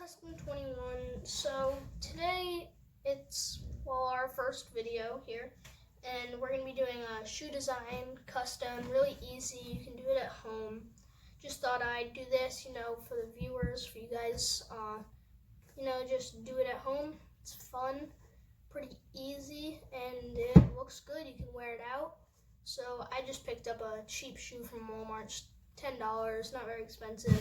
Aspen21. So today it's our first video here, and we're gonna be doing a shoe design, custom, really easy. You can do it at home. Just thought I'd do this, for the viewers, for you guys. Just do it at home. It's fun, pretty easy, and it looks good. You can wear it out. So I just picked up a cheap shoe from Walmart, it's $10, not very expensive.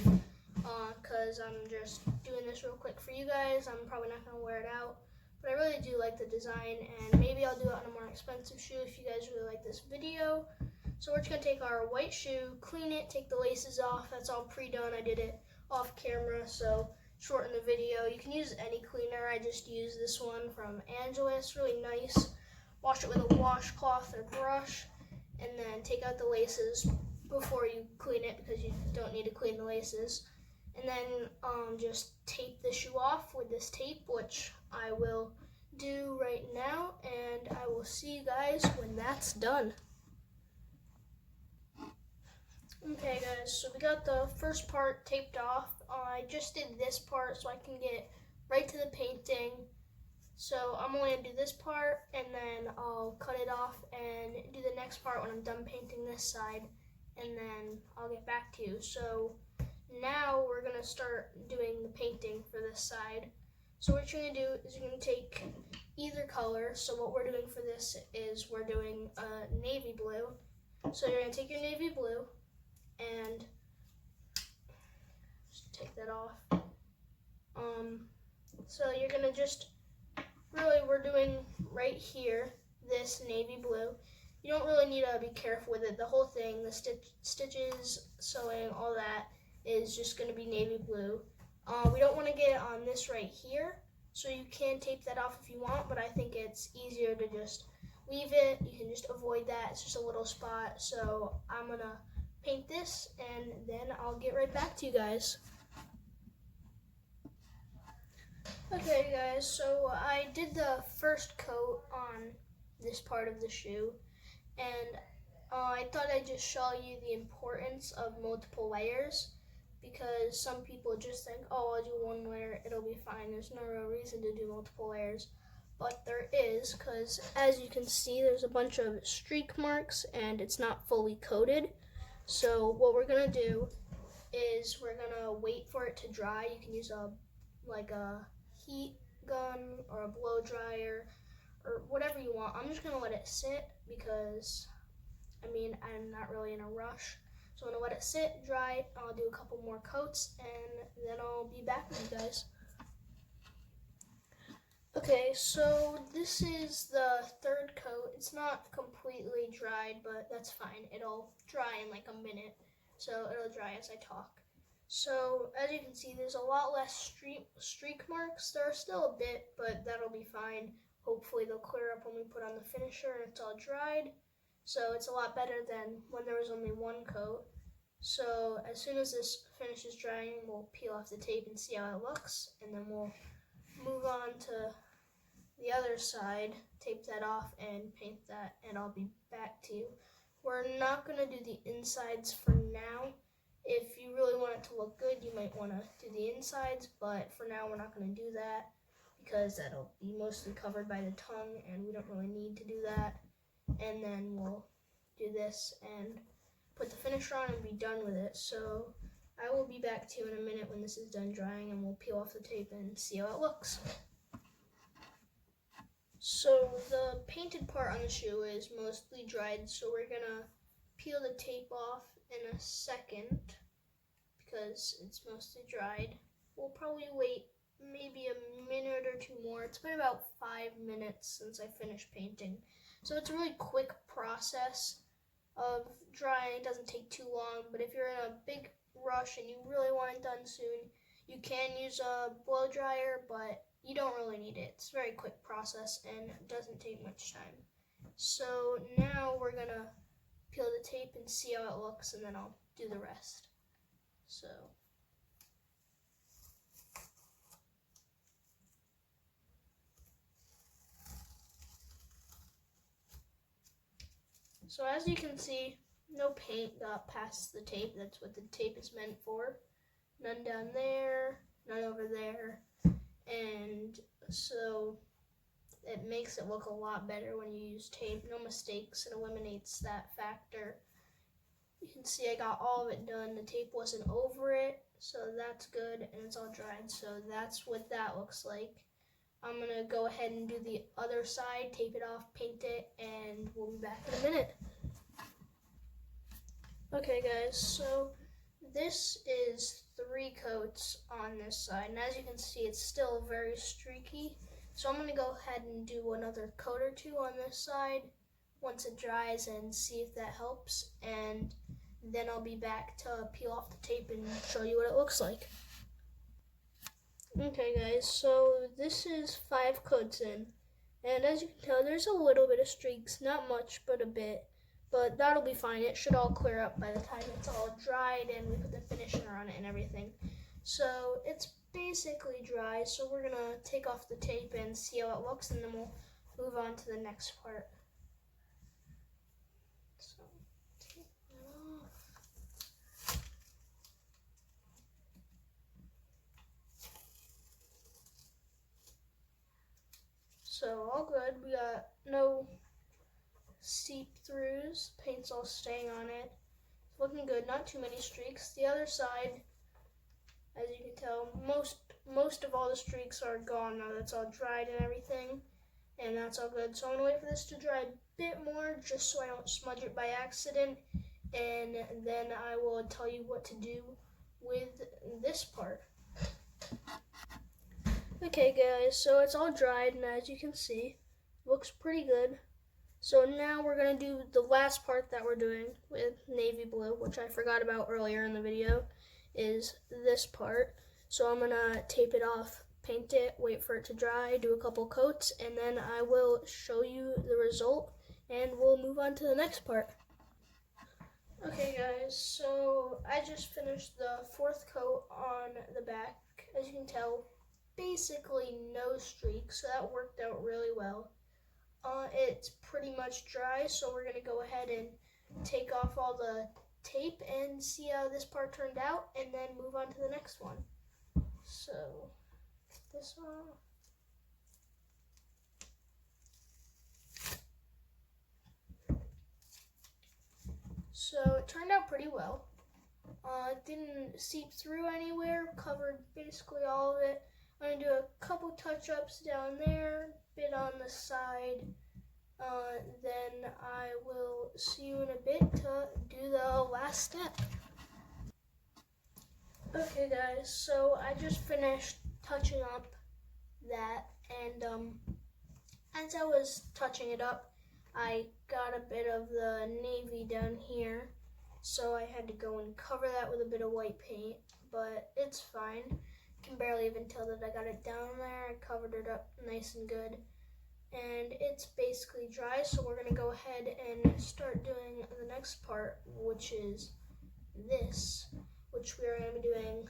Because I'm just doing this real quick for you guys. I'm probably not going to wear it out, but I really do like the design, and maybe I'll do it on a more expensive shoe if you guys really like this video. So we're just going to take our white shoe, clean it, take the laces off. That's all pre-done. I did it off camera, so shorten the video. You can use any cleaner. I just use this one from Angela. It's really nice. Wash it with a washcloth or brush, and then take out the laces before you clean it, because you don't need to clean the laces. And then just tape the shoe off with this tape, which I will do right now, and I will see you guys when that's done. Okay guys, so we got the first part taped off. I just did this part so I can get right to the painting. So I'm only going to do this part, and then I'll cut it off and do the next part when I'm done painting this side, and then I'll get back to you. So now we're going to start doing the painting for this side. So what you're going to do is you're going to take either color. So what we're doing for this is we're doing navy blue. So you're going to take your navy blue and just take that off. So you're going to just, really we're doing right here, this navy blue. You don't really need to be careful with it. The whole thing, the stitches, sewing, all that, is just going to be navy blue. We don't want to get it on this right here, so you can tape that off if you want, but I think it's easier to just leave it. You can just avoid that. It's just a little spot. So I'm going to paint this, and then I'll get right back to you guys. Okay guys, so I did the first coat on this part of the shoe, and I thought I'd just show you the importance of multiple layers, because some people just think, oh, I'll do one layer, it'll be fine. There's no real reason to do multiple layers, but there is, because as you can see, there's a bunch of streak marks and it's not fully coated. So what we're gonna do is we're gonna wait for it to dry. You can use a heat gun or a blow dryer or whatever you want. I'm just gonna let it sit because I'm not really in a rush. So I'm gonna let it sit, dry, I'll do a couple more coats, and then I'll be back with you guys. Okay, so this is the third coat. It's not completely dried, but that's fine. It'll dry in like a minute, so it'll dry as I talk. So as you can see, there's a lot less streak marks. There are still a bit, but that'll be fine. Hopefully they'll clear up when we put on the finisher and it's all dried. So it's a lot better than when there was only one coat. So as soon as this finishes drying, we'll peel off the tape and see how it looks, and then we'll move on to the other side, tape that off and paint that, and I'll be back to you. We're not going to do the insides for now. If you really want it to look good, you might want to do the insides, but for now we're not going to do that because that'll be mostly covered by the tongue, and we don't really need to do that. And then we'll do this and put the finisher on and be done with it. So I will be back to you in a minute when this is done drying, and we'll peel off the tape and see how it looks. So the painted part on the shoe is mostly dried, so we're gonna peel the tape off in a second because it's mostly dried. We'll probably wait maybe a minute or two more. It's been about 5 minutes since I finished painting. So it's a really quick process of drying. It doesn't take too long, but if you're in a big rush and you really want it done soon, you can use a blow dryer, but you don't really need it. It's a very quick process and doesn't take much time. So now we're gonna peel the tape and see how it looks, and then I'll do the rest. So as you can see, no paint got past the tape. That's what the tape is meant for. None down there, none over there. And so it makes it look a lot better when you use tape. No mistakes, it eliminates that factor. You can see I got all of it done. The tape wasn't over it, so that's good, and it's all dried. So that's what that looks like. I'm gonna go ahead and do the other side, tape it off, paint it, and we'll be back in a minute. Okay guys, so this is 3 coats on this side, and as you can see it's still very streaky. So I'm going to go ahead and do another coat or 2 on this side once it dries and see if that helps, and then I'll be back to peel off the tape and show you what it looks like. Okay guys, so this is 5 coats in, and as you can tell there's a little bit of streaks, not much but a bit, but that'll be fine. It should all clear up by the time it's all dried and we put the finisher on it and everything. So it's basically dry, so we're gonna take off the tape and see how it looks, and then we'll move on to the next part. So take that off. So all good. We got no seep-throughs. Paint's all staying on it. It's looking good. Not too many streaks. The other side, as you can tell, most of all the streaks are gone now. That's all dried and everything, and that's all good. So I'm gonna wait for this to dry a bit more, just so I don't smudge it by accident, and then I will tell you what to do with this part. Okay guys, so it's all dried, and as you can see, looks pretty good. So now we're gonna do the last part that we're doing with navy blue, which I forgot about earlier in the video, is this part. So I'm gonna tape it off, paint it, wait for it to dry, do a couple coats, and then I will show you the result and we'll move on to the next part. Okay guys, so I just finished the 4th coat on the back. As you can tell, basically no streaks, so that worked out really well. It's pretty much dry, so we're gonna go ahead and take off all the tape and see how this part turned out, and then move on to the next one. So this one. So it turned out pretty well. It didn't seep through anywhere, covered basically all of it. I'm gonna do a couple touch-ups down there, bit on the side. Then I will see you in a bit to do the last step. Okay guys, so I just finished touching up that, and as I was touching it up, I got a bit of the navy down here, so I had to go and cover that with a bit of white paint, but it's fine. You can barely even tell that I got it down there. I covered it up nice and good, and it's basically dry, so we're going to go ahead and start doing the next part, which is this, which we are going to be doing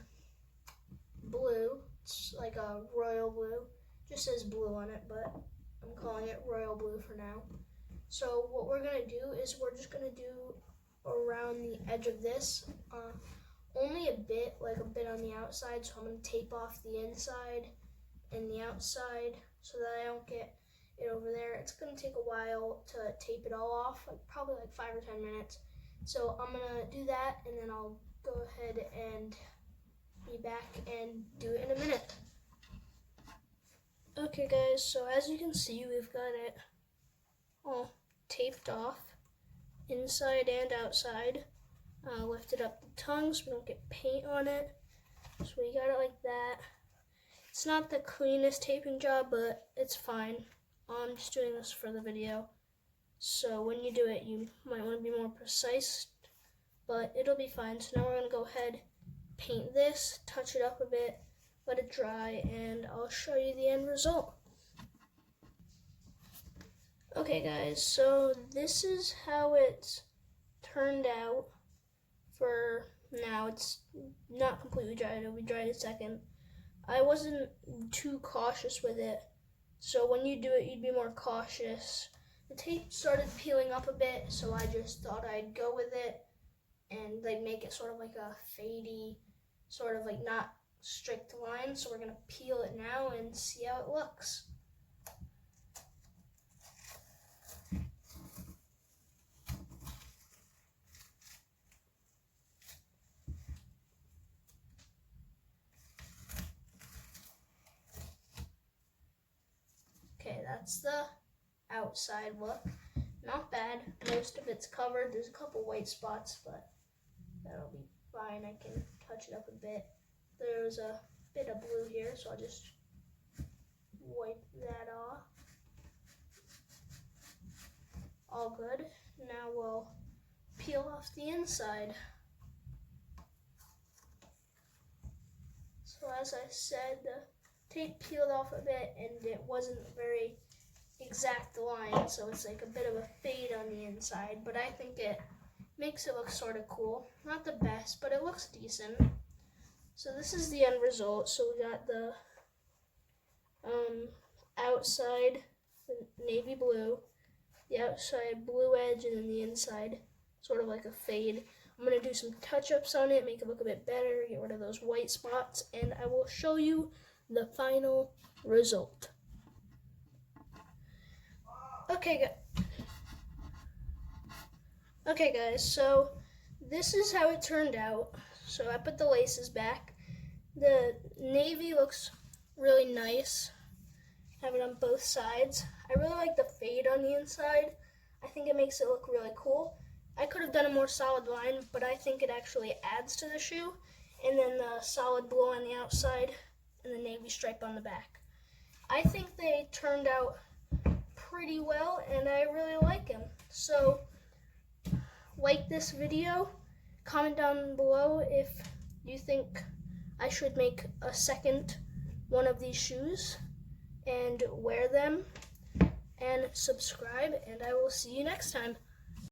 blue. It's like a royal blue. Just says blue on it, but I'm calling it royal blue for now. So what we're going to do is we're just going to do around the edge of this, only a bit, like a bit on the outside, so I'm going to tape off the inside and the outside so that I don't get it over there. It's going to take a while to tape it all off, like probably like 5 or 10 minutes. So I'm going to do that, and then I'll go ahead and be back and do it in a minute. Okay guys, so as you can see, we've got it all taped off, inside and outside. Lifted up the tongue so we don't get paint on it. So we got it like that. It's not the cleanest taping job, but it's fine. I'm just doing this for the video. So when you do it, you might want to be more precise, but it'll be fine. So now we're going to go ahead, paint this, touch it up a bit, let it dry, and I'll show you the end result. Okay guys, so this is how it's turned out. For now, it's not completely dried. It'll be dried in a second. I wasn't too cautious with it, so when you do it, you'd be more cautious. The tape started peeling up a bit, so I just thought I'd go with it and like make it sort of like a fadey, sort of like not strict line, so we're going to peel it now and see how it looks. Okay, that's the outside look. Not bad. Most of it's covered. There's a couple white spots, but that'll be fine. I can touch it up a bit. There's a bit of blue here, so I'll just wipe that off. All good. Now we'll peel off the inside. So as I said, the tape peeled off a bit and it wasn't a very exact line, so it's like a bit of a fade on the inside, but I think it makes it look sort of cool. Not the best, but it looks decent. So this is the end result. So we got the outside, the navy blue, the outside blue edge, and then the inside sort of like a fade. I'm going to do some touch-ups on it, make it look a bit better, get rid of those white spots, and I will show you the final result. Okay guys, so this is how it turned out. So I put the laces back. The navy looks really nice. Have it on both sides. I really like the fade on the inside. I think it makes it look really cool. I could have done a more solid line, but I think it actually adds to the shoe. And then the solid blue on the outside and the navy stripe on the back. I think they turned out pretty well, and I really like them. So like this video, comment down below if you think I should make a second one of these shoes and wear them, and subscribe, and I will see you next time.